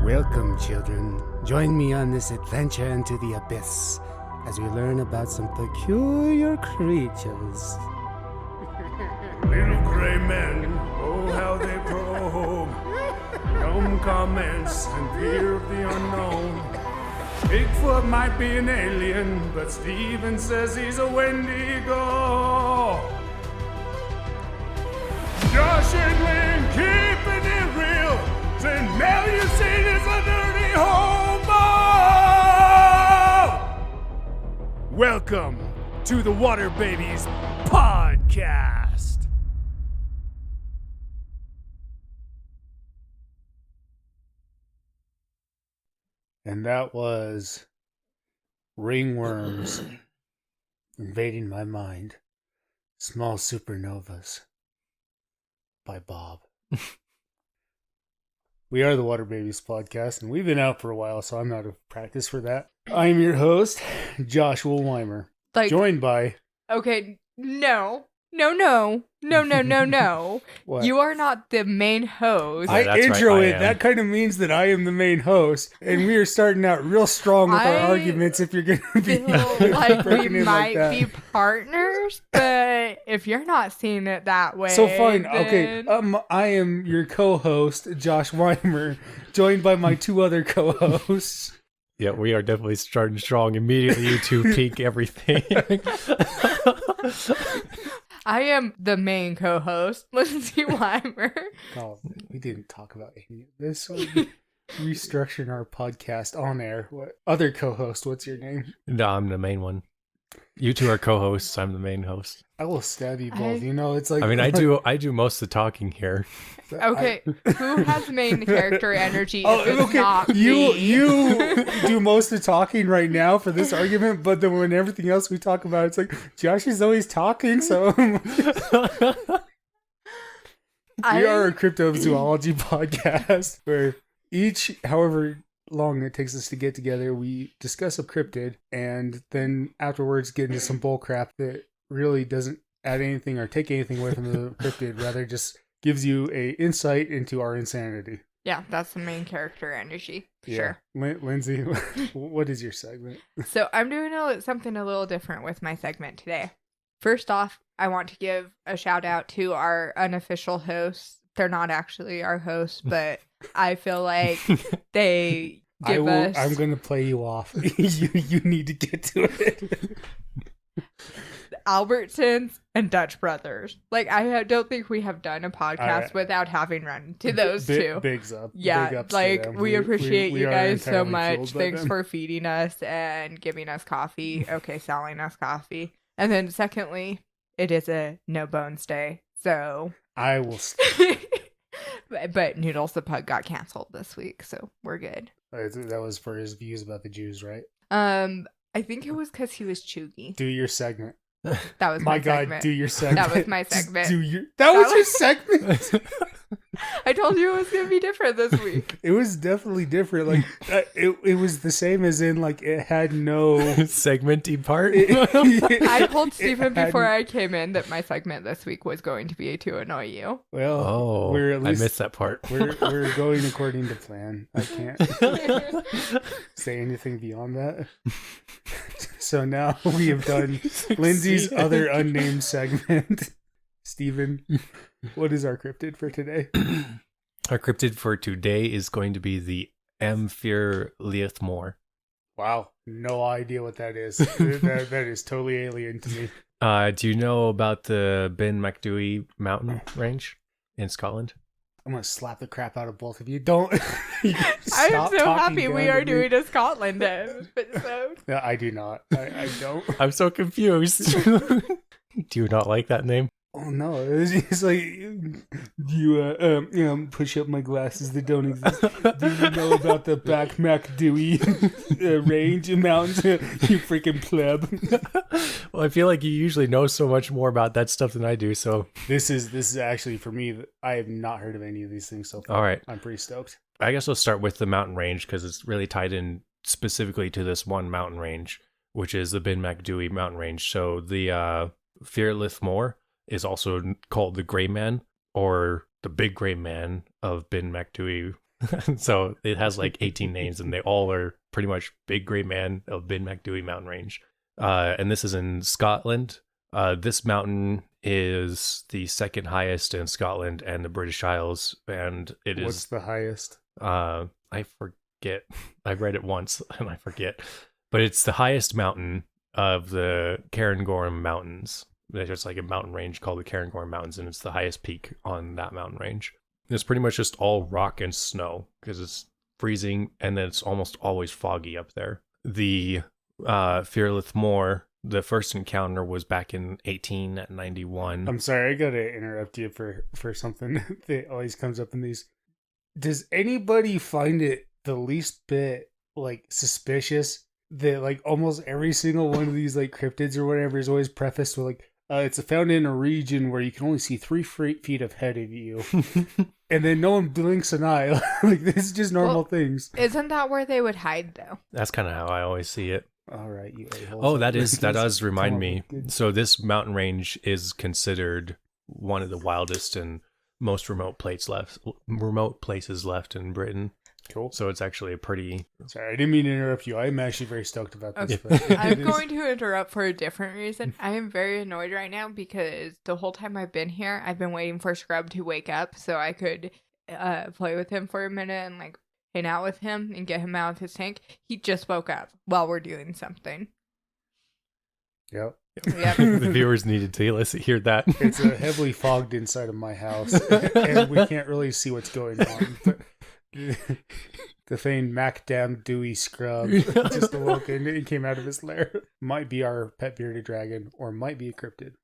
Welcome, children. Join me on this adventure into the abyss as we learn about some peculiar creatures. Little gray men, oh how they probe. Dumb comments and fear of the unknown. Bigfoot might be an alien, but Steven says he's a Wendigo. Josh and Lynn keeping it real. Saying Mel you seen is a dirty homo. Welcome to the Water Babies podcast. And that was Ringworms Invading My Mind. Small Supernovas by Bob. We are the Water Babies podcast, and we've been out for a while, so I'm out of practice for that. I'm your host, Joshua Weimer, joined by... Okay, no. What? You are not the main host. I intro it. That kind of means that I am the main host, and we are starting out real strong with our arguments. If you're going to be like we might be partners, but if you're not seeing it that way, so fine. then... Okay, I am your co-host, Josh Weimer, joined by my two other co-hosts. Yeah, we are definitely starting strong. Immediately, you two peak everything. I am the main co-host, Lindsay Weimer. Oh, we didn't talk about any of this. Restructuring our podcast on air. What other co-host? What's your name? No, I'm the main one. You two are co-hosts. I'm the main host. I will stab you both. It's like... I mean, I do most of the talking here. Okay, who has main character energy if it's not me? You do most of the talking right now for this argument, but then when everything else we talk about, it's like, Josh is always talking, so... We are a cryptozoology podcast where each, however long it takes us to get together, we discuss a cryptid and then afterwards get into some bull crap that really doesn't add anything or take anything away from the cryptid, rather just gives you a insight into our insanity. Yeah, that's the main character energy. Yeah. Sure. Lindsay, what is your segment? So I'm doing something a little different with my segment today. First off, I want to give a shout out to our unofficial hosts. They're not actually our hosts, but I feel like they give us... I'm going to play you off. You need to get to it. Albertsons and Dutch Brothers. I don't think we have done a podcast without having run to those two. Bigs up. Yeah, big ups to them. we appreciate you guys so much. Thanks them. for feeding us and giving us coffee. Okay, selling us coffee. And then secondly, it is a no bones day, so I will. But Noodles the Pug got canceled this week, so we're good. That was for his views about the Jews, right? I think it was because he was chuggy. Do your segment. That was my segment. God, do your segment. That was my segment. That was your segment? I told you it was going to be different this week. It was definitely different. It was the same as in, it had no... segmenty part? I told Stephen before I came in that my segment this week was going to be to annoy you. Well, we're at least... I missed that part. We're going according to plan. I can't say anything beyond that. So now we have done Lindsay's other unnamed segment. Steven, what is our cryptid for today? Our cryptid for today is going to be the Fear Liath Mor. Wow, no idea what that is. that is totally alien to me. Do you know about the Ben Macdui mountain range in Scotland? I'm going to slap the crap out of both of you. Don't. I am so happy we are doing a Scotland episode. No, I do not. I don't. I'm so confused. Do you not like that name? Oh no! It's like you push up my glasses that don't exist. Do you know about the Back Macdui range and mountains? You freaking pleb! Well, I feel like you usually know so much more about that stuff than I do. So this is actually for me. I have not heard of any of these things so far. All right, I'm pretty stoked. I guess we'll start with the mountain range because it's really tied in specifically to this one mountain range, which is the Ben Macdui mountain range. So the Fear Liath Mor is also called the Gray Man or the Big Gray Man of Ben Macdui So it has like 18 names, and they all are pretty much Big Grey Man of Bin Macdui mountain range. And this is in Scotland. This mountain is the second highest in Scotland and the British Isles, and it is. What's the highest? I forget. I read it once and I forget, but it's the highest mountain of the Cairngorm Mountains. There's just like a mountain range called the Cairngorm Mountains, and it's the highest peak on that mountain range. It's pretty much just all rock and snow because it's freezing, and then it's almost always foggy up there. The Fear Liath Mor, the first encounter was back in 1891. I'm sorry, I gotta interrupt you for something that always comes up in these. Does anybody find it the least bit like suspicious that like almost every single one of these like cryptids or whatever is always prefaced with like it's found in a region where you can only see 3 feet ahead of you, and then no one blinks an eye. Like this is just normal things. Isn't that where they would hide though? That's kind of how I always see it. All right, you a-holes. Oh, that does remind me. Good. So this mountain range is considered one of the wildest and most remote places left in Britain. Cool. So it's actually a pretty. Sorry, I didn't mean to interrupt you. I'm actually very stoked about this. Okay. But I'm going to interrupt for a different reason. I am very annoyed right now because the whole time I've been here, I've been waiting for Scrub to wake up so I could play with him for a minute and like hang out with him and get him out of his tank. He just woke up while we're doing something. Yep. Yep. The viewers needed to hear that. It's heavily fogged inside of my house, and we can't really see what's going on. But the famed Macdam Dewey Scrub just awoke and it came out of his lair. Might be our pet bearded dragon, or might be a cryptid.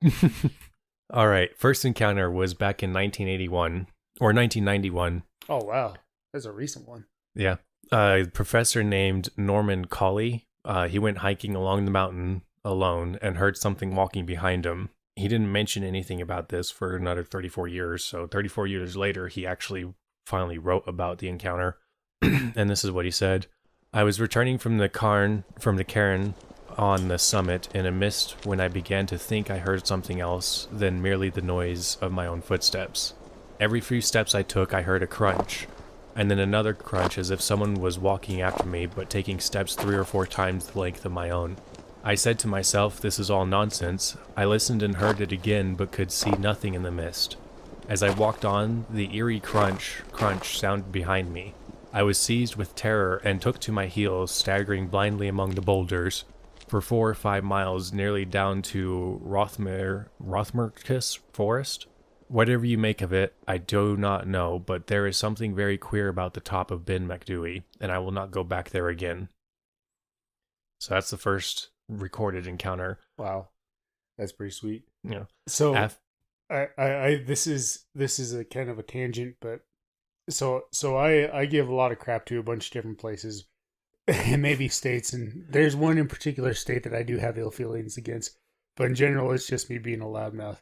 All right. First encounter was back in 1981 or 1991. Oh, wow. That's a recent one. Yeah. A professor named Norman Colley. He went hiking along the mountain alone and heard something walking behind him. He didn't mention anything about this for another 34 years. So 34 years later, he actually finally wrote about the encounter. And this is what he said. I was returning from the cairn on the summit in a mist when I began to think I heard something else than merely the noise of my own footsteps. Every few steps I took, I heard a crunch, and then another crunch as if someone was walking after me but taking steps 3 or 4 times the length of my own. I said to myself, this is all nonsense. I listened and heard it again but could see nothing in the mist. As I walked on, the eerie crunch sounded behind me. I was seized with terror and took to my heels, staggering blindly among the boulders for 4 or 5 miles, nearly down to Rothmerkis Forest. Whatever you make of it, I do not know, but there is something very queer about the top of Bin Macdui, and I will not go back there again. So that's the first recorded encounter. Wow. That's pretty sweet. Yeah. So I this is a kind of a tangent, but so I give a lot of crap to a bunch of different places and maybe states, and there's one in particular state that I do have ill feelings against, but in general it's just me being a loudmouth.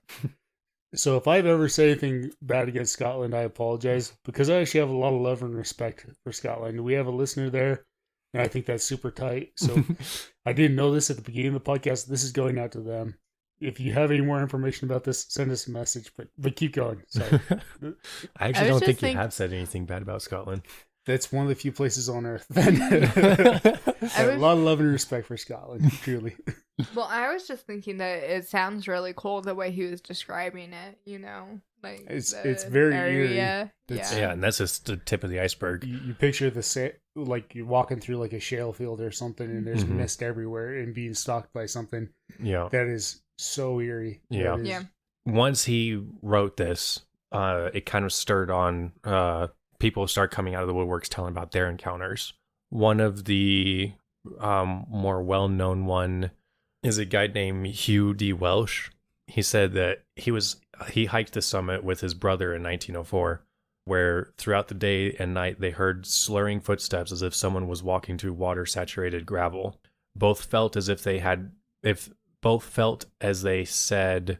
So if I've ever said anything bad against Scotland, I apologize, because I actually have a lot of love and respect for Scotland. We have a listener there, and I think that's super tight. So I didn't know this at the beginning of the podcast. This is going out to them. If you have any more information about this, send us a message, but keep going. Sorry. I actually don't think you have said anything bad about Scotland. That's one of the few places on earth. A lot of love and respect for Scotland, truly. Well, I was just thinking that it sounds really cool the way he was describing it, you know? Like it's very area. eerie. Yeah, and that's just the tip of the iceberg. You picture like you're walking through like a shale field or something, and there's Mm-hmm. mist everywhere and being stalked by something. Yeah. That is so eerie. Yeah. Yeah. Once he wrote this, it kind of stirred on people start coming out of the woodworks telling about their encounters. One of the more well-known one is a guy named Hugh D. Welsh. He said that he hiked the summit with his brother in 1904, where throughout the day and night they heard slurring footsteps as if someone was walking through water-saturated gravel. Both felt as they said,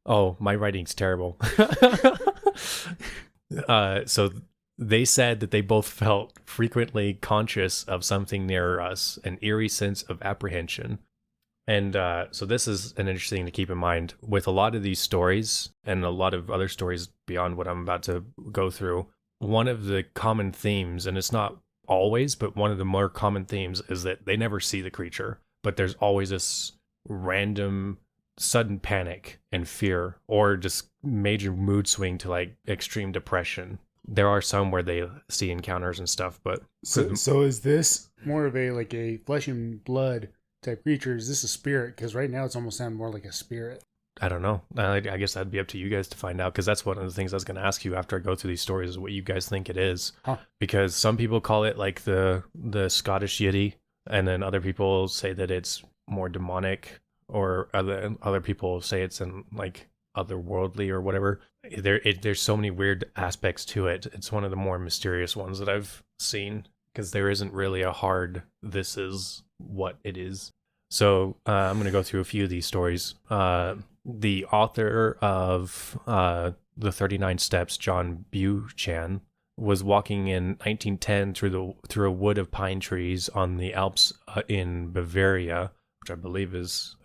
"Oh, my writing's terrible." So they said that they both felt frequently conscious of something near us, an eerie sense of apprehension. And so this is an interesting thing to keep in mind. With a lot of these stories and a lot of other stories beyond what I'm about to go through, one of the common themes, and it's not always, but one of the more common themes is that they never see the creature, but there's always this random sudden panic and fear, or just major mood swing to like extreme depression. There are some where they see encounters and stuff, but So is this more of a flesh and blood type creature? Is this a spirit? Because right now it's almost sounding more like a spirit. I don't know. I guess that'd be up to you guys to find out, because that's one of the things I was going to ask you after I go through these stories, is what you guys think it is. Huh. Because some people call it like the Scottish Yeti, and then other people say that it's more demonic, or other people say it's in like otherworldly or whatever. There's so many weird aspects to it. It's one of the more mysterious ones that I've seen, because there isn't really a hard "this is what it is." So I'm going to go through a few of these stories. The author of the 39 Steps, John Buchan, was walking in 1910 through a wood of pine trees on the Alps in Bavaria, which I believe is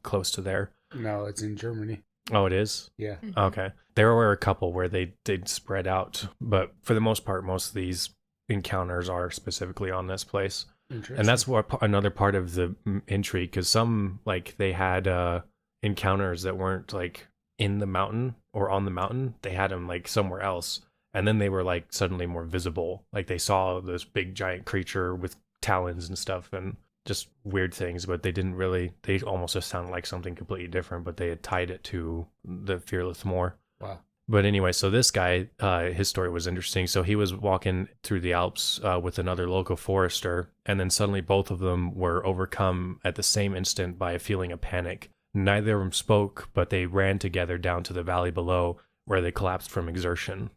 close to there. No, it's in Germany. Oh, it is? Yeah. Okay. There were a couple where they'd spread out, but for the most part, most of these encounters are specifically on this place. And that's what another part of the intrigue, because some, like, they had encounters that weren't like in the mountain or on the mountain. They had them like somewhere else, and then they were like suddenly more visible. Like they saw this big giant creature with talons and stuff, and just weird things, but they didn't really. They almost just sounded like something completely different, but they had tied it to the Fear Liath Mor. Wow. But anyway, so this guy, his story was interesting. So he was walking through the Alps with another local forester, and then suddenly both of them were overcome at the same instant by a feeling of panic. Neither of them spoke, but they ran together down to the valley below, where they collapsed from exertion.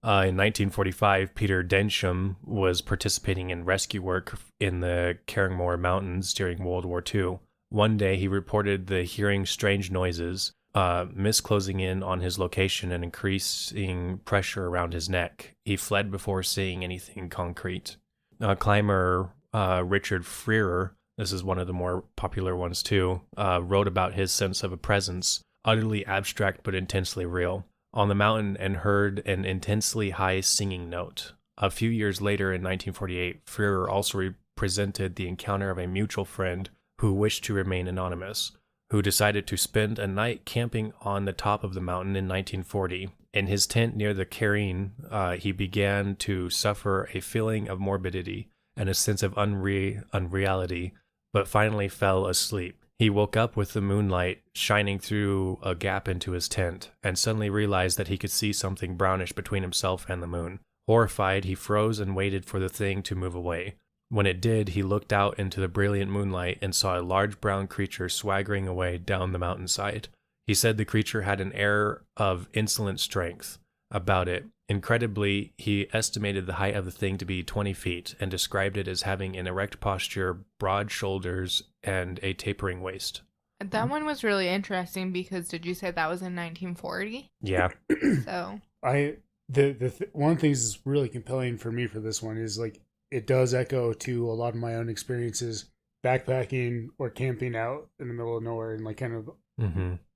In 1945, Peter Densham was participating in rescue work in the Carringmore Mountains during World War II. One day, he reported hearing strange noises, mist closing in on his location and increasing pressure around his neck. He fled before seeing anything concrete. Climber Richard Freer, this is one of the more popular ones too, wrote about his sense of a presence, utterly abstract but intensely real, on the mountain, and heard an intensely high singing note. A few years later, in 1948, Freer also presented the encounter of a mutual friend who wished to remain anonymous, who decided to spend a night camping on the top of the mountain in 1940. In his tent near the Carine, he began to suffer a feeling of morbidity and a sense of unreality, but finally fell asleep. He woke up with the moonlight shining through a gap into his tent, and suddenly realized that he could see something brownish between himself and the moon. Horrified, he froze and waited for the thing to move away. When it did, he looked out into the brilliant moonlight and saw a large brown creature swaggering away down the mountainside. He said the creature had an air of insolent strength about it. Incredibly, he estimated the height of the thing to be 20 feet and described it as having an erect posture, broad shoulders, and a tapering waist. That one was really interesting because did you say that was in 1940? Yeah. So one of the things that's really compelling for me for this one is like it does echo to a lot of my own experiences backpacking or camping out in the middle of nowhere, and like kind of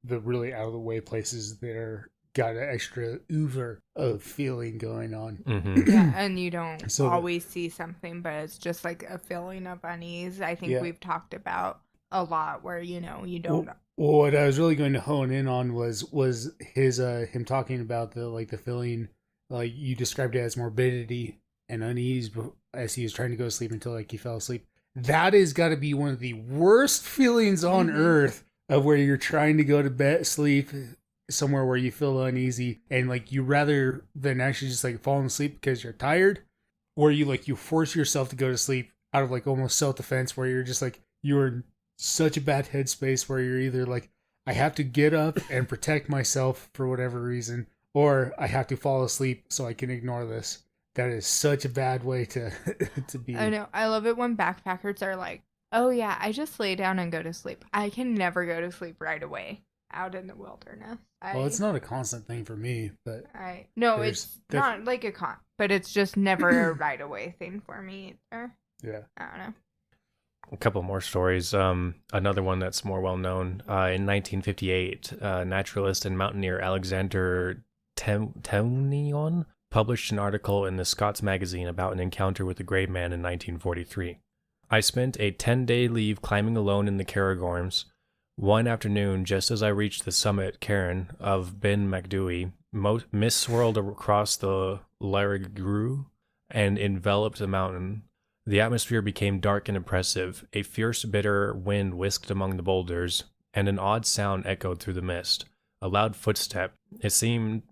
the really out of the way places that are got an extra oeuvre of feeling going on. Yeah, and you don't So always see something, but it's just like a feeling of unease. I think we've talked about a lot where, you know, you don't. Well, what I was really going to hone in on was his him talking about the feeling, like you described it as morbidity and unease as he was trying to go to sleep until like he fell asleep. That has got to be one of the worst feelings on earth, of where you're trying to go to bed, sleep somewhere where you feel uneasy, and like you rather than actually just like falling asleep because you're tired, or you force yourself to go to sleep out of like almost self-defense, where you're just like you're in such a bad headspace where you're either like, I have to get up and protect myself for whatever reason, or I have to fall asleep so I can ignore this. That is such a bad way to be. I know. I love it when backpackers are like, oh yeah, I just lay down and go to sleep. I can never go to sleep right away out in the wilderness. Well, it's not a constant thing for me, but it's not like but it's just never a right away thing for me either. Yeah. I don't know. A couple more stories. Another one that's more well known. In 1958, naturalist and mountaineer Alexander Temnion published an article in the Scots magazine about an encounter with the Grey Man in 1943. I spent a 10-day leave climbing alone in the Cairngorms. One afternoon, just as I reached the summit cairn of Ben Macdui, mist swirled across the irregular and enveloped the mountain. The atmosphere became dark and oppressive. A fierce, bitter wind whisked among the boulders, and an odd sound echoed through the mist. A loud footstep, it seemed.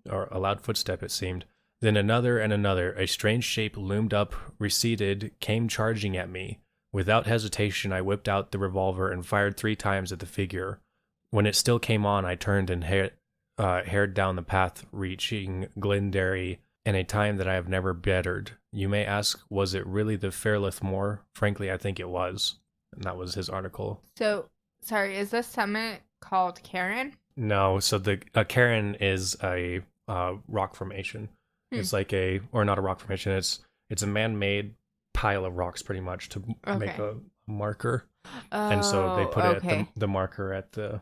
Then another and another. A strange shape loomed up, receded, came charging at me. Without hesitation, I whipped out the revolver and fired 3 times at the figure. When it still came on, I turned and hared down the path, reaching Glenderry in a time that I have never bettered. You may ask, was it really the Fear Liath Mor? Frankly, I think it was. And that was his article. So, sorry, is this summit called Cairn? No, so the cairn is a rock formation. It's like not a rock formation. It's a man-made pile of rocks, pretty much, to make a marker. And so they put it at the marker at the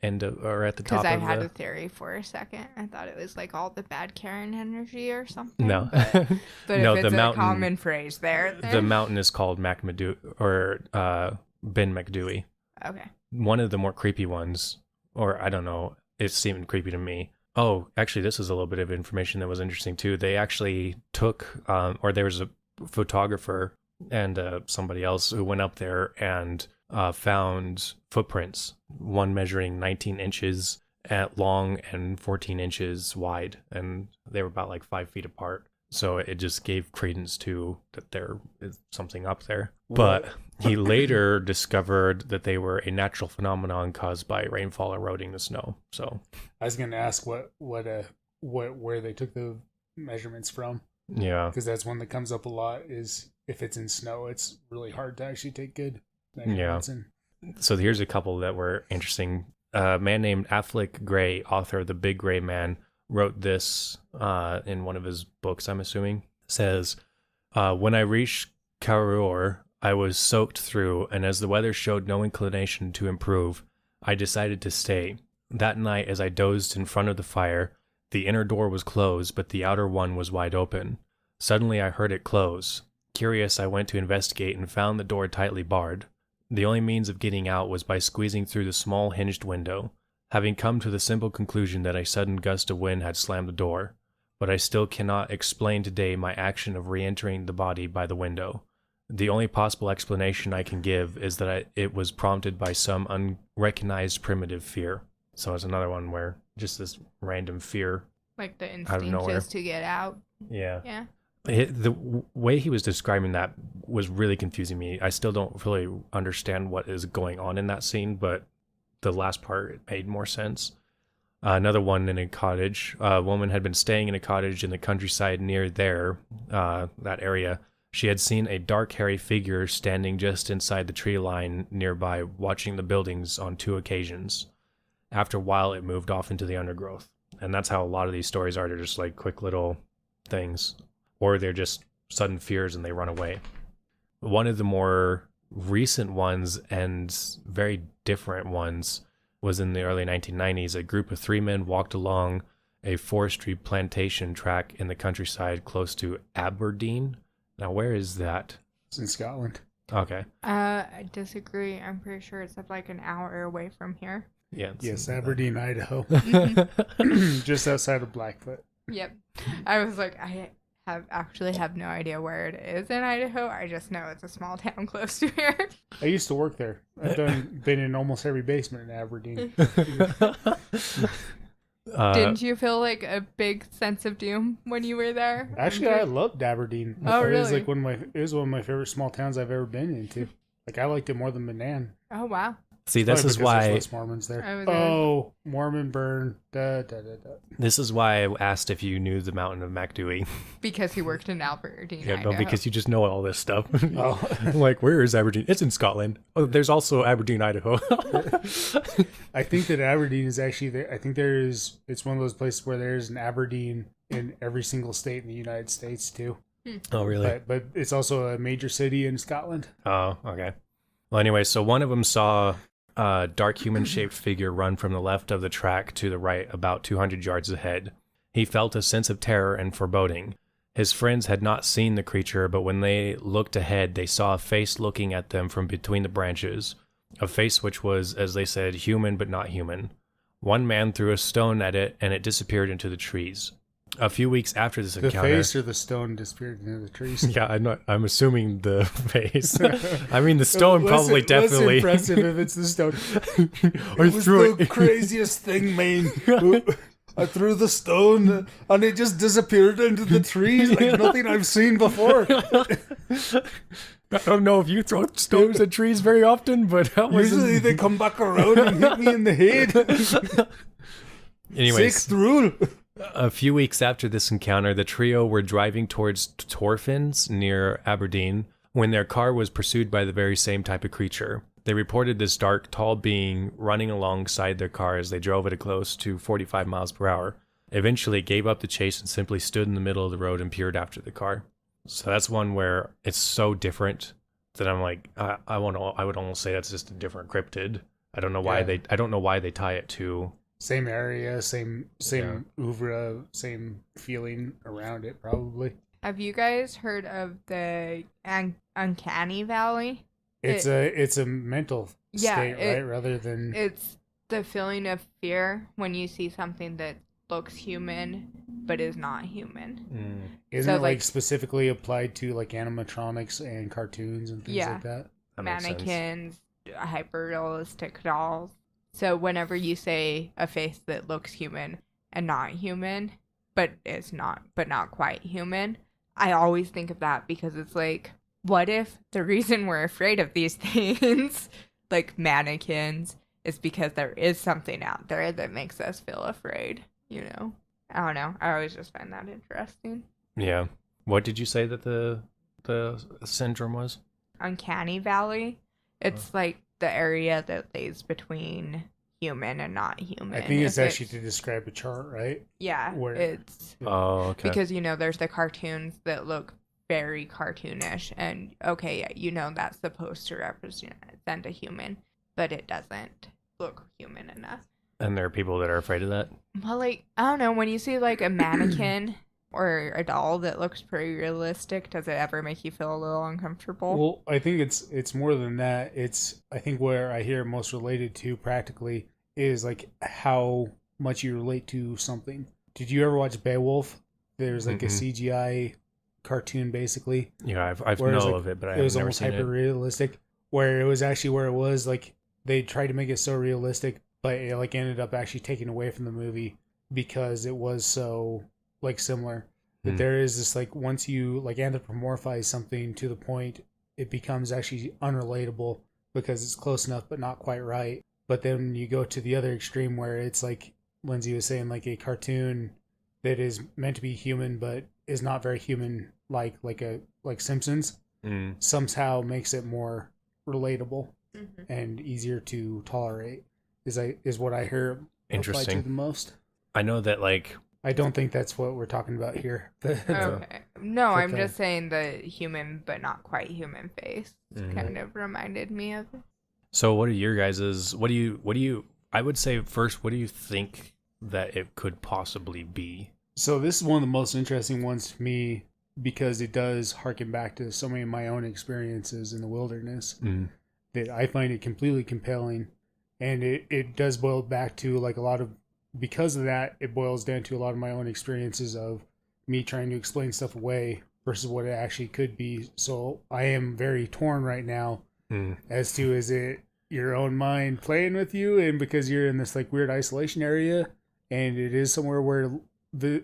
end of, or at the top of the... Because I had a theory for a second. I thought it was like all the bad Karen energy or something. No. But No, if it's the a mountain, common phrase there. The mountain is called Macmadou, or Ben Macdui. Okay. One of the more creepy ones, or I don't know, it seemed creepy to me. Oh, actually, this is a little bit of information that was interesting too. They actually took, or there was a photographer and somebody else who went up there and found footprints, one measuring 19 inches at long and 14 inches wide, and they were about like 5 feet apart. So it just gave credence to that there is something up there. But he later discovered that they were a natural phenomenon caused by rainfall eroding the snow. So I was going to ask where they took the measurements from. Yeah, because that's one that comes up a lot. Is if it's in snow, it's really hard to actually take good measurements. Yeah. So here's a couple that were interesting. A man named Affleck Gray, author of The Big Gray Man, wrote this in one of his books, I'm assuming. Says, when I reached Carreur, I was soaked through, and as the weather showed no inclination to improve, I decided to stay. That night, as I dozed in front of the fire, the inner door was closed, but the outer one was wide open. Suddenly, I heard it close. Curious, I went to investigate and found the door tightly barred. The only means of getting out was by squeezing through the small hinged window, having come to the simple conclusion that a sudden gust of wind had slammed the door. But I still cannot explain today my action of re-entering the body by the window. The only possible explanation I can give is that it was prompted by some unrecognized primitive fear. So it's another one where just this random fear, like the out of instinct nowhere. is to get out. Yeah. Yeah. The way he was describing that was really confusing me. I still don't really understand what is going on in that scene, but the last part made more sense. Another one in a cottage. A woman had been staying in a cottage in the countryside near that area. She had seen a dark, hairy figure standing just inside the tree line nearby, watching the buildings on 2 occasions. After a while, it moved off into the undergrowth. And that's how a lot of these stories are. They're just like quick little things. Or they're just sudden fears and they run away. One of the more recent ones and very different ones was in the early 1990s. A group of 3 men walked along a forestry plantation track in the countryside close to Aberdeen. Now, where is that? It's in Scotland. Okay. I disagree. I'm pretty sure it's like an hour away from here. Yeah. Yes, Aberdeen, Idaho. Just outside of Blackfoot. Yep. I was like, I have no idea where it is in Idaho. I just know it's a small town close to here. I used to work there. I've been in almost every basement in Aberdeen. Didn't you feel like a big sense of doom when you were there? Actually, I loved Aberdeen. Oh, really? It was like it was one of my favorite small towns I've ever been into. Like, I liked it more than Manan. Oh, wow. See, this Probably is because why there's less Mormons there. Mormon burn. This is why I asked if you knew the mountain of Macdui. Because he worked in Aberdeen, Yeah, Idaho. no, because you just know all this stuff. Oh. Like, where is Aberdeen? It's in Scotland. Oh, there's also Aberdeen, Idaho. I think that Aberdeen is actually there. I think it's one of those places where there's an Aberdeen in every single state in the United States too. Oh, really? But it's also a major city in Scotland. Oh, okay. Well, anyway, so one of them saw a dark human-shaped figure run from the left of the track to the right about 200 yards ahead. He felt a sense of terror and foreboding. His friends had not seen the creature, but when they looked ahead, they saw a face looking at them from between the branches. A face which was, as they said, human but not human. One man threw a stone at it, and it disappeared into the trees. A few weeks after this The encounter... face or the stone disappeared into the trees? Yeah, I'm assuming the face. I mean, the stone probably definitely... Less impressive if it's the stone. I It was threw the it... craziest thing, man. I threw the stone and it just disappeared into the trees like nothing I've seen before. I don't know if you throw stones at trees very often, but that was... Usually they come back around and hit me in the head. Anyways, Sixth rule. a few weeks after this encounter, the trio were driving towards Torfins near Aberdeen when their car was pursued by the very same type of creature. They reported this dark, tall being running alongside their car as they drove at a close to 45 miles per hour. Eventually, it gave up the chase and simply stood in the middle of the road and peered after the car. So that's one where it's so different that I'm like, I would almost say that's just a different cryptid. I don't know why they tie it to Same area, same oeuvre, same feeling around it, probably. Have you guys heard of the uncanny valley? It's a mental state, right? Rather than it's the feeling of fear when you see something that looks human but is not human. Isn't So, it like, specifically applied to like animatronics and cartoons and things like that? That makes sense. Mannequins, hyper-realistic dolls. So whenever you say a face that looks human and not human, but not quite human, I always think of that because it's like, what if the reason we're afraid of these things, like mannequins, is because there is something out there that makes us feel afraid, you know? I don't know. I always just find that interesting. Yeah. What did you say that the syndrome was? Uncanny valley. It's like the area that lays between human and not human. I think it's actually to describe a chart, right? Yeah, Where- it's Oh, okay. because there's the cartoons that look very cartoonish, and that's supposed to represent a human, but it doesn't look human enough. And there are people that are afraid of that? Well, like, I don't know, when you see like a mannequin or a doll that looks pretty realistic, does it ever make you feel a little uncomfortable? Well, I think it's more than that. I think where I hear most related to practically is like how much you relate to something. Did you ever watch Beowulf? There's like a CGI cartoon basically. Yeah, I've know of it, but I've never seen it. It was almost hyper realistic, where it was actually where it was like they tried to make it so realistic, but it like ended up actually taking away from the movie because it was so like similar. But there is this like once you like anthropomorphize something to the point it becomes actually unrelatable because it's close enough but not quite right. But then you go to the other extreme where it's like Lindsay was saying, like a cartoon that is meant to be human but is not very human, like Simpsons, somehow makes it more relatable and easier to tolerate. Is what I hear applied to the most. I know that like I don't think that's what we're talking about here. Okay. No, I'm just saying the human but not quite human face kind of reminded me of it. So what are your guys's what do you I would say first, what do you think that it could possibly be? So this is one of the most interesting ones to me because it does harken back to so many of my own experiences in the wilderness that I find it completely compelling. And it does boil back to like a lot of, because of that, it boils down to a lot of my own experiences of me trying to explain stuff away versus what it actually could be. So I am very torn right now as to, is it your own mind playing with you, and because you're in this like weird isolation area and it is somewhere where the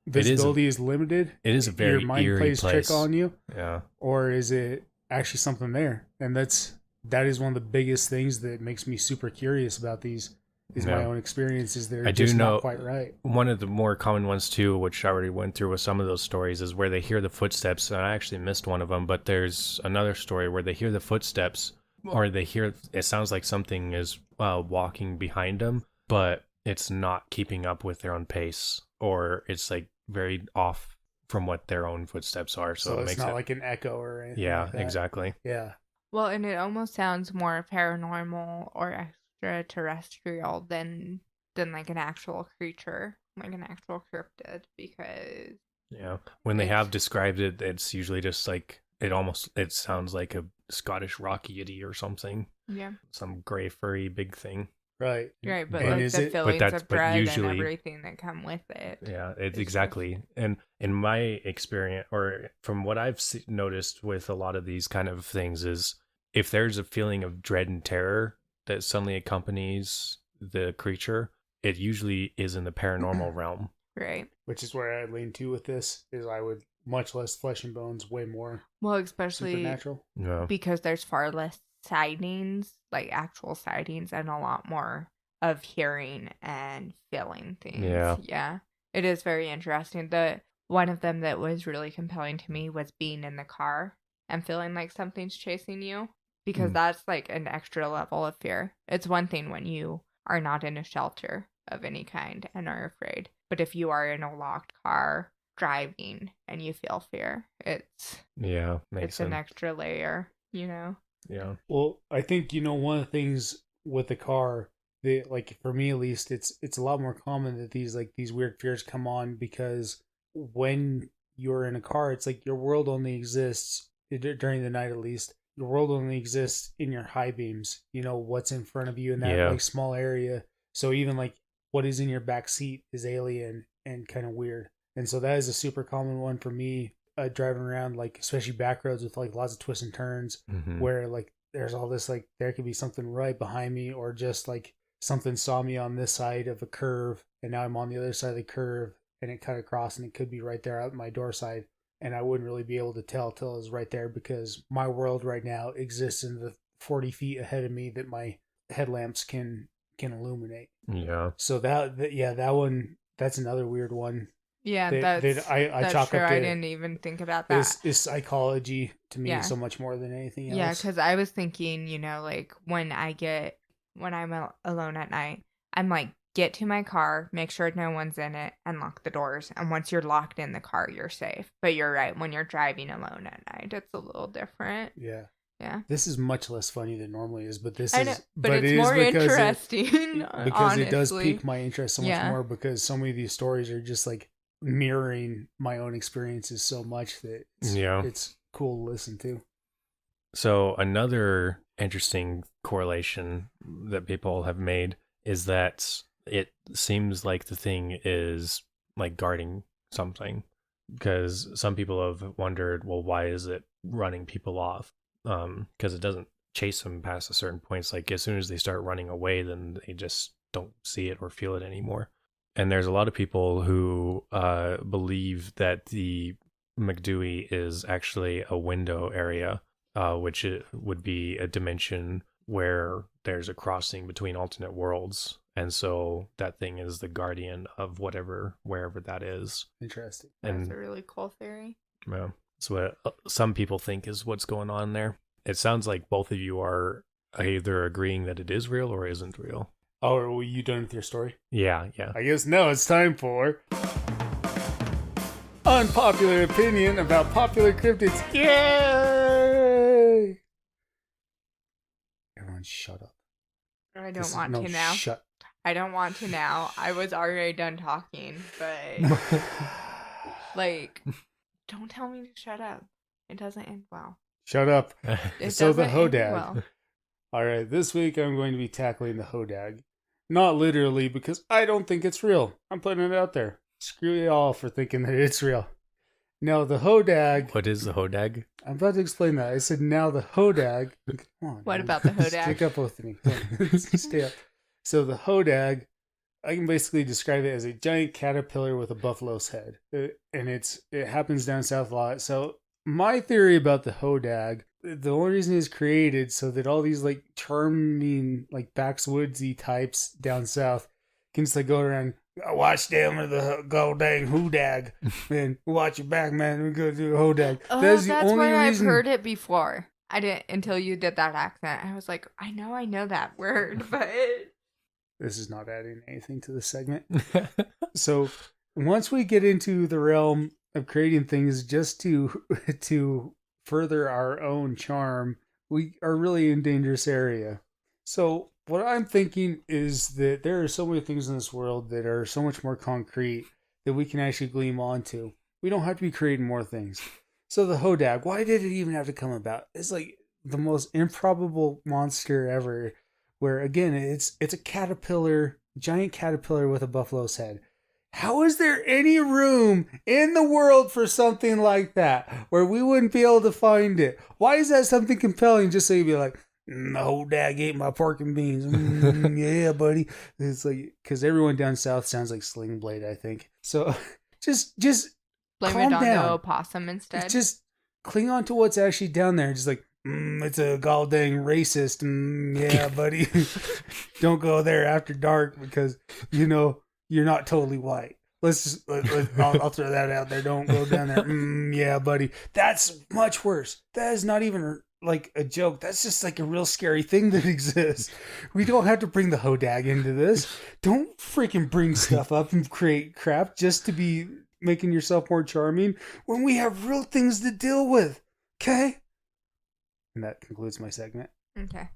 visibility is limited. It is a very your mind eerie plays place. trick on you. Yeah. Or is it actually something there? And that is one of the biggest things that makes me super curious about these is my own experiences. They're just not quite right. One of the more common ones too, which I already went through with some of those stories, is where they hear the footsteps. And I actually missed one of them, but there's another story where they hear the footsteps, or they hear, it sounds like something is walking behind them, but it's not keeping up with their own pace, or it's like very off from what their own footsteps are. So it it's makes not like an echo or anything. Yeah, like that. exactly. Yeah. Well, and it almost sounds more paranormal or extraterrestrial than like an actual creature. like an actual cryptid, because Yeah. When they It's- have described it, it's usually just like it sounds like a Scottish rock yeti or something. yeah, Some gray furry big thing. Right. right. But And like is the it- fillings that's- of but bread usually- and everything that come with it. Yeah, It's it's exactly. And in my experience, or from what I've noticed with a lot of these kind of things, is if there's a feeling of dread and terror that suddenly accompanies the creature, it usually is in the paranormal realm. Right. Which is where I lean to with this, is I would much less flesh and bones, way more Well, especially supernatural. Yeah. because there's far less sightings, like actual sightings, and a lot more of hearing and feeling things. Yeah. Yeah. It is very interesting. The one of them that was really compelling to me was being in the car and feeling like something's chasing you, because Mm. that's like an extra level of fear. It's one thing when you are not in a shelter of any kind and are afraid, but if you are in a locked car driving and you feel fear, it's Yeah, makes it's an sense. extra layer, you know? Yeah. Well, I think, one of the things with the car, that, like, for me at least, it's a lot more common that these weird fears come on, because when you're in a car, it's like your world only exists during the night, at least. Your world only exists in your high beams. What's in front of you in that Yeah. like small area. So even like what is in your back seat is alien and kind of weird. And so that is a super common one for me, driving around, like especially back roads with like lots of twists and turns, Mhm. where like there's all this, like there could be something right behind me, or just like something saw me on this side of a curve and now I'm on the other side of the curve and it cut across and it could be right there out my door side, and I wouldn't really be able to tell till it was right there, because my world right now exists in the 40 feet ahead of me that my headlamps can illuminate. Yeah. So that one, that's another weird one. Yeah, That I that's chalk true. up I to didn't even think about that. is psychology to me, Yeah. so much more than anything else. Yeah, because I was thinking, like when I'm alone at night, I'm like, get to my car, make sure no one's in it, and lock the doors. And once you're locked in the car, you're safe. But you're right, when you're driving alone at night, it's a little different. Yeah. Yeah. This is much less funny than normally is, but this I know, is but it it's is more because interesting. because it does honestly. pique my interest so much Yeah. more, because so many of these stories are just like mirroring my own experiences so much that Yeah. it's cool to listen to. So another interesting correlation that people have made is that it seems like the thing is like guarding something, because some people have wondered, well, why is it running people off? Because it doesn't chase them past a certain point. It's like as soon as they start running away, then they just don't see it or feel it anymore. And there's a lot of people who believe that the McDewey is actually a window area, which would be a dimension where there's a crossing between alternate worlds. And so that thing is the guardian of wherever that is. Interesting. That's And a really cool theory. yeah, that's what some people think is what's going on there. It sounds like both of you are either agreeing that it is real or isn't real. Oh, are you done with your story? Yeah. I guess now it's time for unpopular opinion about popular cryptids. Yay! Everyone shut up. I don't want to now. Shut. I don't want to now. I was already done talking, but like, don't tell me to shut up. It doesn't end well. Shut up. It So the doesn't end Hodag. well. All right, this week I'm going to be tackling the Hodag. Not literally, because I don't think it's real. I'm putting it out there. Screw you all for thinking that it's real. Now, the Hodag... What is the Hodag? I'm about to explain that. I said, now the Hodag... Come on. What man. about the Hodag? Stick up with me. Come on. Stay up. So the Hodag, I can basically describe it as a giant caterpillar with a buffalo's head. And it happens down south a lot. So my theory about the Hodag, the only reason it's created so that all these like charming, like backwoodsy types down south can just like go around, watch them with the go dang Hodag, man, watch your back, man. We go do a Hodag. Oh, That's that's the only where reason. I've heard it before. I didn't until you did that accent. I was like, I know that word, but This is not adding anything to the segment. So once we get into the realm of creating things just to further our own charm, we are really in dangerous area. So What I'm thinking is that there are so many things in this world that are so much more concrete that we can actually gleam onto. We don't have to be creating more things. So the Hodag, why did it even have to come about? It's like the most improbable monster ever. Where again, it's a caterpillar, giant caterpillar with a buffalo's head. How is there any room in the world for something like that where we wouldn't be able to find it? Why is that something compelling? Just so you'd be like, no, Dad ate my pork and beans. Yeah, buddy. It's like, because everyone down south sounds like Sling Blade, I think. So just Blame calm it on down. the opossum instead. Just cling on to what's actually down there. Just like, it's a goddamn racist. Yeah, buddy. Don't go there after dark because, you're not totally white. I'll throw that out there. Don't go down there. Yeah, buddy. That's much worse. That is not even like a joke. That's just like a real scary thing that exists. We don't have to bring the Hodag into this. Don't freaking bring stuff up and create crap just to be making yourself more charming when we have real things to deal with. Okay? And that concludes my segment. Okay.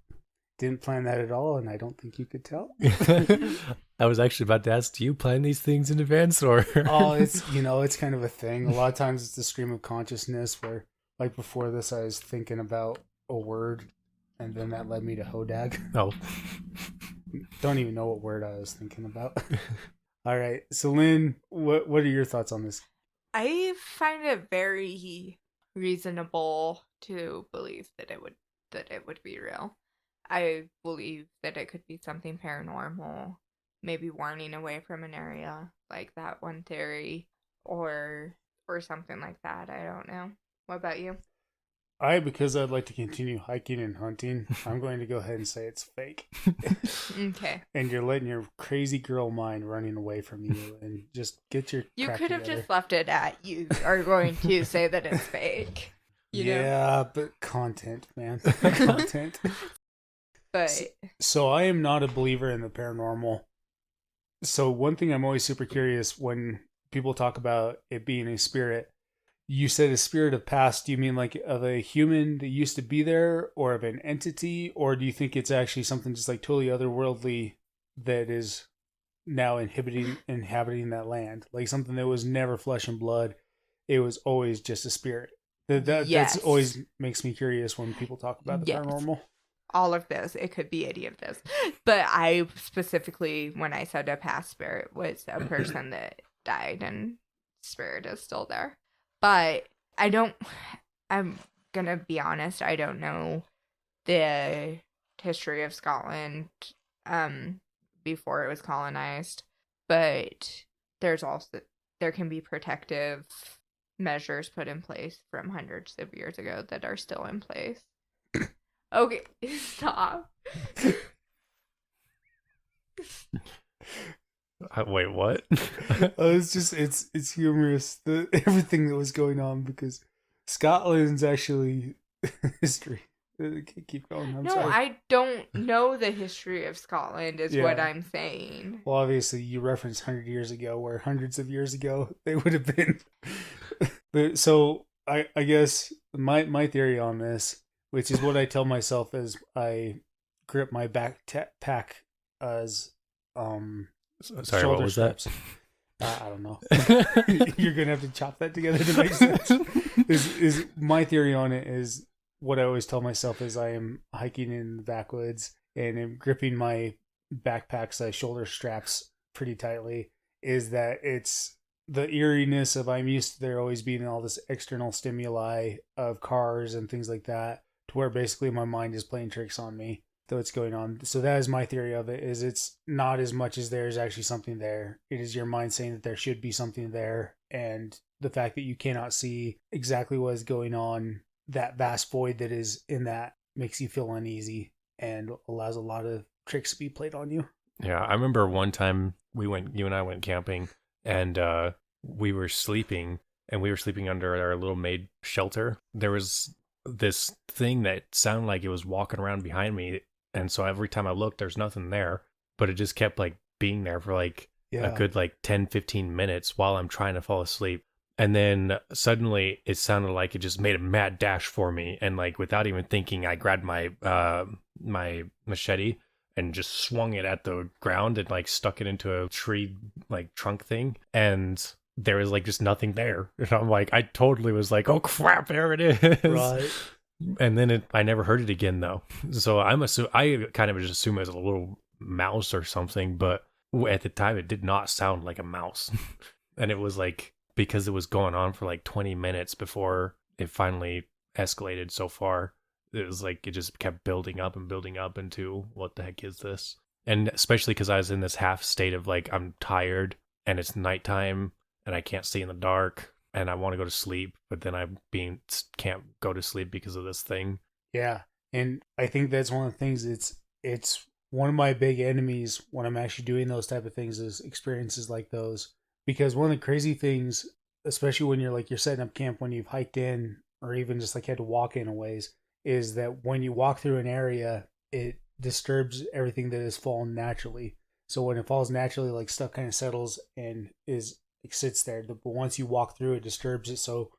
Didn't plan that at all, and I don't think you could tell. I was actually about to ask, do you plan these things in advance or? Oh, it's kind of a thing. A lot of times it's the stream of consciousness where, like before this, I was thinking about a word, and then that led me to Hodag. Oh. Don't even know what word I was thinking about. All right, so Lynn, what are your thoughts on this? I find it very reasonable to believe that it would be real. I believe that it could be something paranormal, maybe warning away from an area, like that one theory, or something like that. I don't know. What about you? Because I'd like to continue hiking and hunting, I'm going to go ahead and say it's fake. Okay. And you're letting your crazy girl mind running away from you, and just get your You crap could have together. just left it at you are going to say that it's fake. You know? Yeah, but content, man. Content. But So I am not a believer in the paranormal. So one thing I'm always super curious when people talk about it being a spirit. You said a spirit of past. Do you mean like of a human that used to be there, or of an entity, or do you think it's actually something just like totally otherworldly that is now inhabiting that land, like something that was never flesh and blood? It was always just a spirit. That's Yes. always makes me curious when people talk about the Yes. paranormal. all of this, it could be any of this. But I specifically, when I said a past spirit, was a person that died and spirit is still there. But I'm gonna be honest, I don't know the history of Scotland before it was colonized, but there can be protective measures put in place from hundreds of years ago that are still in place. Okay, stop. Wait, what? It's humorous, everything that was going on, because Scotland's actually history. Keep going. I'm sorry. I don't know the history of Scotland is what Yeah. I'm saying. Well, obviously, you referenced 100 years ago, where hundreds of years ago they would have been. But so I guess my theory on this, which is what I tell myself as I grip my backpack as Sorry, shoulder what was straps. that? I don't know. You're gonna have to chop that together to make sense. Is my theory on it is what I always tell myself is I am hiking in the backwoods and am gripping my backpack's shoulder straps pretty tightly. Is that it's the eeriness of I'm used to there always being all this external stimuli of cars and things like that, to where basically my mind is playing tricks on me. Though it's going on. So that is my theory of it, is it's not as much as there's actually something there. It is your mind saying that there should be something there, and the fact that you cannot see exactly what is going on, that vast void that is in that, makes you feel uneasy and allows a lot of tricks to be played on you. Yeah, I remember one time you and I went camping, and we were sleeping under our little made shelter. There was this thing that sounded like it was walking around behind me. And so every time I looked, there's nothing there, but it just kept like being there for like a good like 10, 15 minutes while I'm trying to fall asleep. And then suddenly it sounded like it just made a mad dash for me. And like without even thinking, I grabbed my my machete and just swung it at the ground and like stuck it into a tree like trunk thing, and there was like just nothing there. And I'm like, I totally was like, oh crap, there it is. Right. And then I never heard it again though. So I kind of just assume it was a little mouse or something, but at the time it did not sound like a mouse. And it was like, because it was going on for like 20 minutes before it finally escalated so far, it was like it just kept building up into what the heck is this? And especially because I was in this half state of like, I'm tired and it's nighttime and I can't see in the dark and I want to go to sleep, but then can't go to sleep because of this thing. Yeah. And I think that's one of the things, it's one of my big enemies when I'm actually doing those type of things, is experiences like those. Because one of the crazy things, especially when you're setting up camp, when you've hiked in or even just like had to walk in a ways, is that when you walk through an area, it disturbs everything that has fallen naturally. So when it falls naturally, like stuff kind of settles and sits there. But once you walk through, it disturbs it. So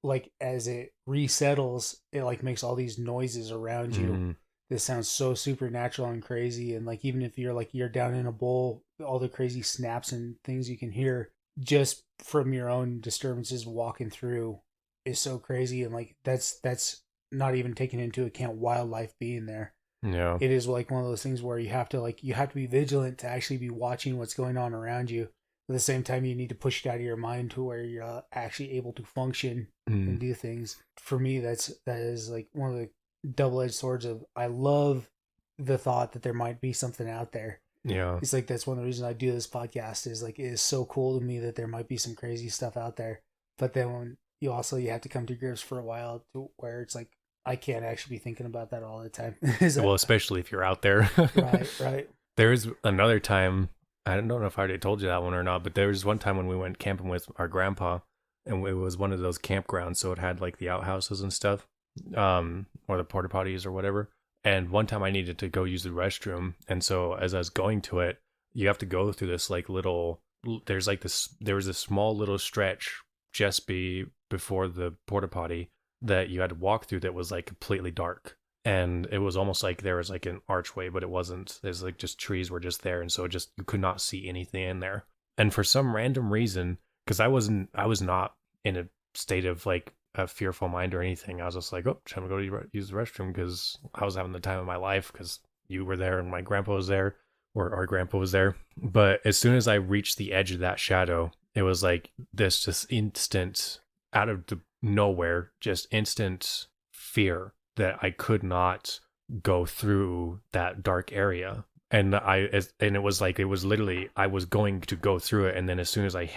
like as it resettles, it like makes all these noises around you. This sounds so supernatural and crazy. And like, even if you're down in a bowl, all the crazy snaps and things you can hear just from your own disturbances walking through is so crazy. And like, that's not even taking into account wildlife being there. Yeah. It is like one of those things where you have to be vigilant to actually be watching what's going on around you. At the same time, you need to push it out of your mind to where you're actually able to function and do things. For me, that is like one of the double-edged swords of, I love the thought that there might be something out there. Yeah. It's like, that's one of the reasons I do this podcast, is like, it is so cool to me that there might be some crazy stuff out there. But then when you have to come to grips for a while to where it's like, I can't actually be thinking about that all the time. Well, especially if you're out there. Right. There's another time, I don't know if I already told you that one or not, but there was one time when we went camping with our grandpa, and it was one of those campgrounds, so it had like the outhouses and stuff, or the porta potties or whatever. And one time I needed to go use the restroom, and so as I was going to it, you have to go through this like there was a small little stretch just before the porta potty that you had to walk through that was like completely dark. And it was almost like there was like an archway, but it wasn't. There's like just trees were just there, and so you could not see anything in there. And for some random reason, because I was not in a state of like a fearful mind or anything, I was just like, oh, I'm gonna go use the restroom because I was having the time of my life because you were there and my grandpa was there, or our grandpa was there. But as soon as I reached the edge of that shadow, it was like this just instant, out of the nowhere, just instant fear that I could not go through that dark area. And it was literally, I was going to go through it, and then as soon as I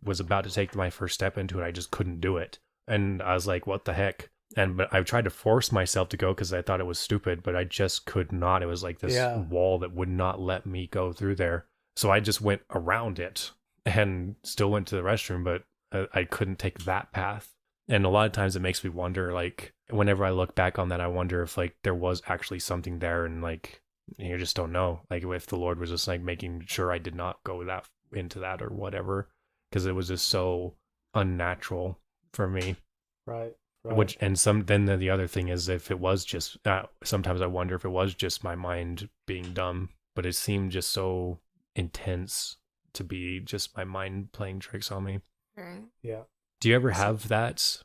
was about to take my first step into it, I just couldn't do it. And I was like, what the heck? But I tried to force myself to go because I thought it was stupid, but I just could not. It was like this wall that would not let me go through there. So I just went around it and still went to the restroom, but I couldn't take that path. And a lot of times it makes me wonder, like, whenever I look back on that, I wonder if like there was actually something there, and like, you just don't know, like if the Lord was just like making sure I did not go into that or whatever, because it was just so unnatural for me. Right. Then the other thing is, if it was just sometimes I wonder if it was just my mind being dumb, but it seemed just so intense to be just my mind playing tricks on me. Right. Yeah. Do you ever have that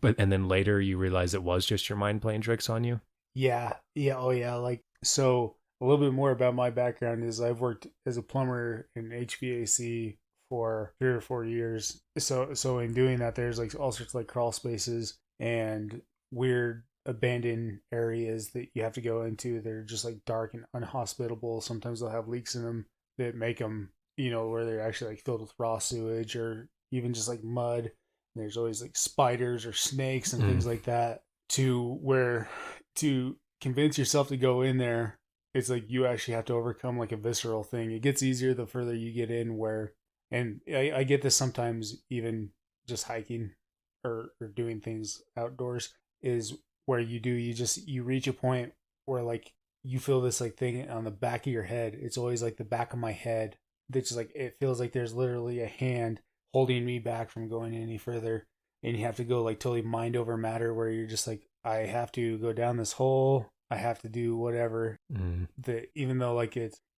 and then later you realize it was just your mind playing tricks on you? Yeah. Oh yeah. Like, so a little bit more about my background is I've worked as a plumber in HVAC for 3 or 4 years. So in doing that, there's like all sorts of like crawl spaces and weird abandoned areas that you have to go into. They're just like dark and unhospitable. Sometimes they'll have leaks in them that make them, where they're actually like filled with raw sewage or even just like mud. And there's always like spiders or snakes and things like that, to convince yourself to go in there. It's like you actually have to overcome like a visceral thing. It gets easier the further you get in, and I get this sometimes even just hiking or doing things outdoors, is where you reach a point where like you feel this like thing on the back of your head. It's always like the back of my head that's just like, it feels like there's literally a hand holding me back from going any further. And you have to go like totally mind over matter, where you're just like, I have to go down this hole. I have to do whatever. Even though like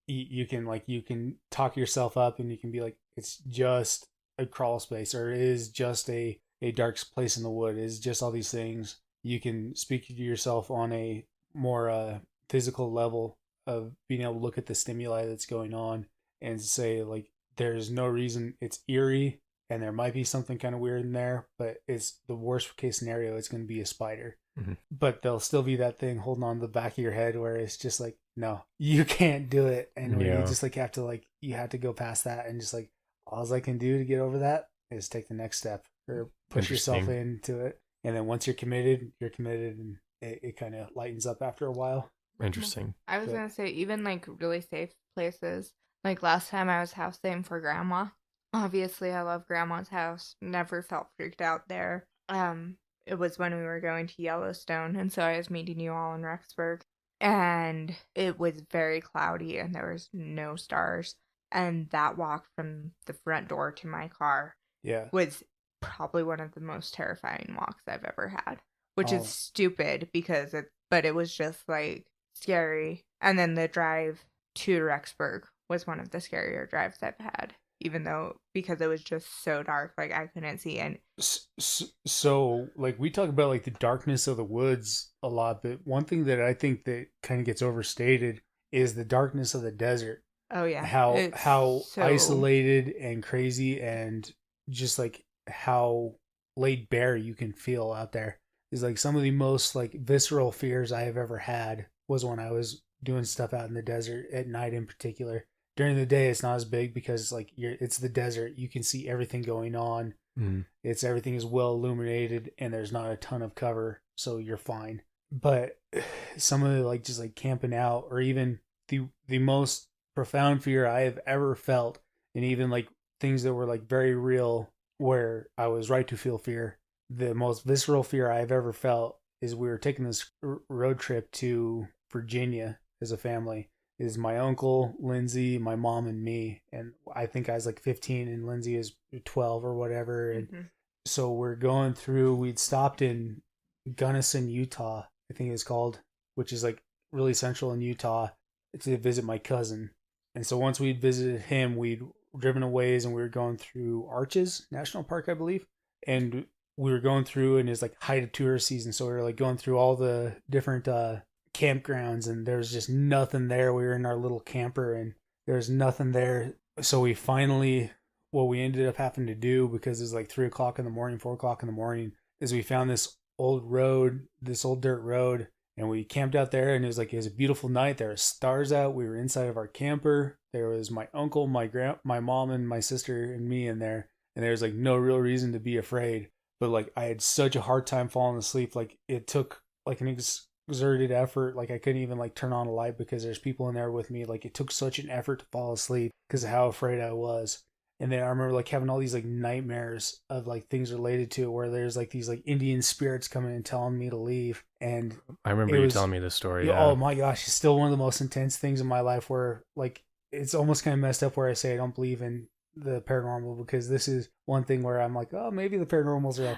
you can talk yourself up and you can be like, it's just a crawl space, or it is just a dark place in the wood. It is just all these things. You can speak to yourself on a more physical level of being able to look at the stimuli that's going on and say like, there's no reason. It's eerie and there might be something kind of weird in there, but it's the worst case scenario. It's going to be a spider, but there'll still be that thing holding on the back of your head where it's just like, no, you can't do it. And you just like have to like, you have to go past that and just like, all I can do to get over that is take the next step or push yourself into it. And then once you're committed and it kind of lightens up after a while. Interesting. I was going to say, even like really safe places. Like last time I was house sitting for grandma. Obviously, I love grandma's house. Never felt freaked out there. It was when we were going to Yellowstone. And so I was meeting you all in Rexburg. And it was very cloudy and there was no stars. And that walk from the front door to my car was probably one of the most terrifying walks I've ever had. Which is stupid because but it was just like scary. And then the drive to Rexburg was one of the scarier drives I've had. Even though, because it was just so dark, like I couldn't see. And so like we talk about like the darkness of the woods a lot, but one thing that I think that kind of gets overstated is the darkness of the desert. Oh yeah. How isolated and crazy and just like how laid bare you can feel out there is like some of the most like visceral fears I have ever had was when I was doing stuff out in the desert at night in particular. During the day, it's not as big because it's like it's the desert. You can see everything going on. Everything is well illuminated and there's not a ton of cover, so you're fine. But some of the like just like camping out, or even the most profound fear I have ever felt, and even like things that were like very real where I was right to feel fear. The most visceral fear I've ever felt is we were taking this road trip to Virginia as a family. Is my uncle, Lindsay, my mom, and me. And I think I was like 15 and Lindsay is 12 or whatever. And so we're going through, we'd stopped in Gunnison, Utah, I think it's called, which is like really central in Utah, to visit my cousin. And so once we'd visited him, we'd driven a ways and we were going through Arches National Park, I believe. And we were going through, and it's like height of tourist season. So we were like going through all the different, campgrounds, and there's just nothing there. We were in our little camper and there's nothing there. So we finally, what we ended up having to do, because it was like 3 o'clock in the morning, 4 o'clock in the morning, is we found this old road, this old dirt road, and we camped out there. And it was a beautiful night. There were stars out. We were inside of our camper. There was my uncle, my mom, and my sister and me in there. And there was like no real reason to be afraid. But like I had such a hard time falling asleep. Like it took like an exerted effort. Like I couldn't even like turn on a light because there's people in there with me. Like it took such an effort to fall asleep because of how afraid I was. And then I remember like having all these like nightmares of like things related to it, where there's like these like Indian spirits coming and telling me to leave. And I remember you telling me this story. Yeah. Oh my gosh, it's still one of the most intense things in my life, where like it's almost kind of messed up where I say I don't believe in the paranormal, because this is one thing where I'm like, oh, maybe the paranormal's real.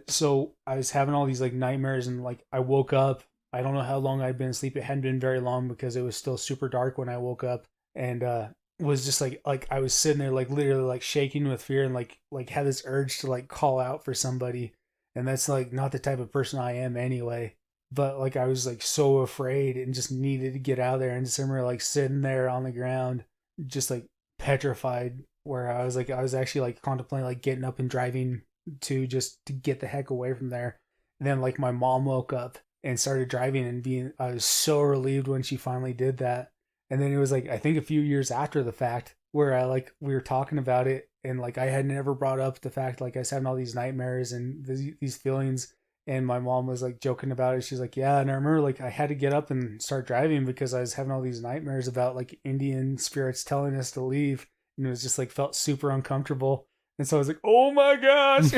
So I was having all these like nightmares, and like I woke up. I don't know how long I'd been asleep. It hadn't been very long because it was still super dark when I woke up, and was just like I was sitting there like literally like shaking with fear, and like had this urge to like call out for somebody, and that's like not the type of person I am anyway. But like I was like so afraid and just needed to get out of there, and just remember like sitting there on the ground, just like petrified, where I was actually like contemplating like getting up and driving just to get the heck away from there. And then like my mom woke up and started driving, and I was so relieved when she finally did that. And then it was like I think a few years after the fact where we were talking about it, and like I had never brought up the fact like I was having all these nightmares and these feelings, and my mom was like joking about it. She's like, yeah, and I remember like I had to get up and start driving because I was having all these nightmares about like Indian spirits telling us to leave, and it was just like felt super uncomfortable. And so I was like, oh my gosh.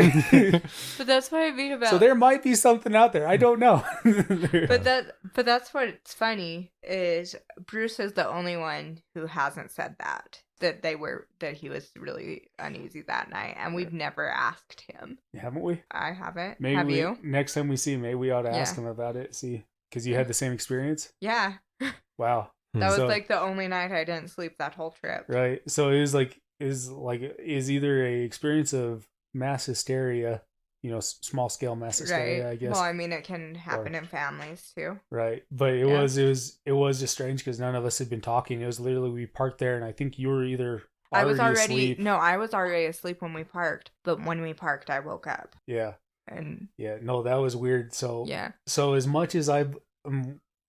But that's what I mean about. So there might be something out there. I don't know. But that's what's funny is Bruce is the only one who hasn't said that he was really uneasy that night, and we've never asked him. Haven't we? I haven't. Maybe Have you? Next time we see him, maybe we ought to ask him about it. See. Because you had the same experience? Yeah. Wow. That was So- like the only night I didn't sleep that whole trip. Right. So it was like is either a experience of mass hysteria, small scale mass hysteria, Right. I guess. Well, I mean, it can happen in families too. Right. But it Yeah. was just strange because none of us had been talking. It was literally we parked there and I think you were either I was already asleep. no, I was already asleep when we parked, but when we parked, I woke up Yeah. and Yeah. No, that was weird. So yeah, so as much as I've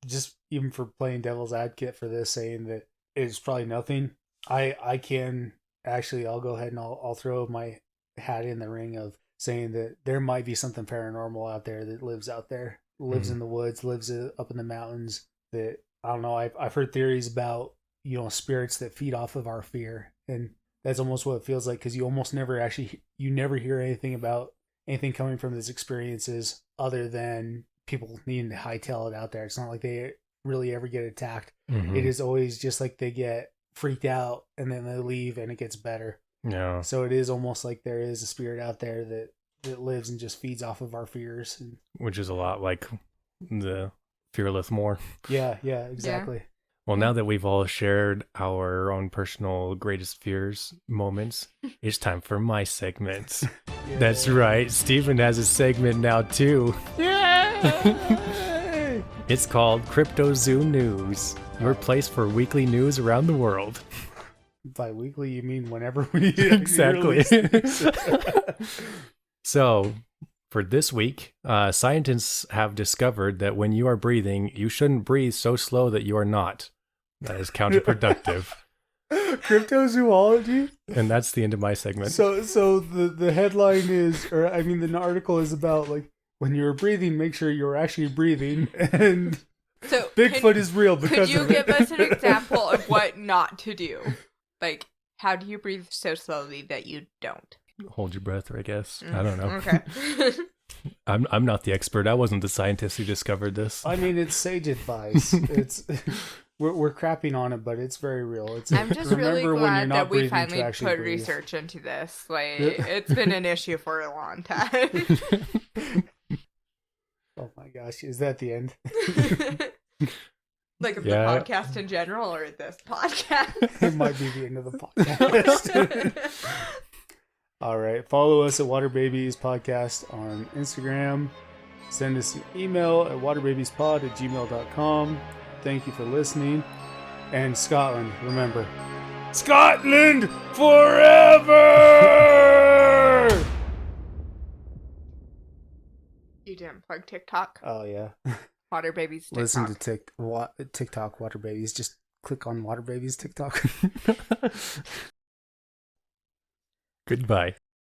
just even for playing devil's advocate for this, saying that it's probably nothing, I can actually I'll go ahead and I'll throw my hat in the ring of saying that there might be something paranormal out there that lives out there, lives in the woods, lives up in the mountains. That I don't know. I've heard theories about spirits that feed off of our fear, and that's almost what it feels like because you almost never you never hear anything about anything coming from these experiences other than people needing to hightail it out there. It's not like they really ever get attacked. Mhm. It is always just like they get freaked out and then they leave and it gets better. Yeah. So it is almost like there is a spirit out there that lives and just feeds off of our fears. And Which is a lot like the Fear Liath Mor. yeah, exactly. Well, now that we've all shared our own personal greatest fears moments, it's time for my segment. Yeah. That's right. Stephen has a segment now, too. Yay! It's called Crypto-Zoo News, your place for weekly news around the world. By weekly, you mean whenever we Exactly. release these. So, for this week, scientists have discovered that when you are breathing, you shouldn't breathe so slow that you are not. That is counterproductive. Cryptozoology. And that's the end of my segment. So the headline is, or I mean, the article is about like when you're breathing, make sure you're actually breathing, and so Bigfoot is real Could because you of it. give us an example of what not to do? Like, how do you breathe so slowly that you don't? Hold your breath, I guess. I don't know. Okay. I'm not the expert. I wasn't the scientist who discovered this. I mean, it's sage advice. It's we're crapping on it, but it's very real. It's I'm just really remember when you're glad not that we breathing to finally actually put breathe. research into this. Like, it's been an issue for a long time. Oh my gosh, is that the end? Like of Yeah. the podcast in general or this podcast? It might be the end of the podcast. All right. Follow us at Water Babies Podcast on Instagram. Send us an email at waterbabieспod@gmail.com. Thank you for listening. And Scotland, remember, Scotland forever! You didn't plug TikTok? Oh, yeah. Water Babies TikTok. Listen to TikTok Water Babies. Just click on Water Babies TikTok. Goodbye.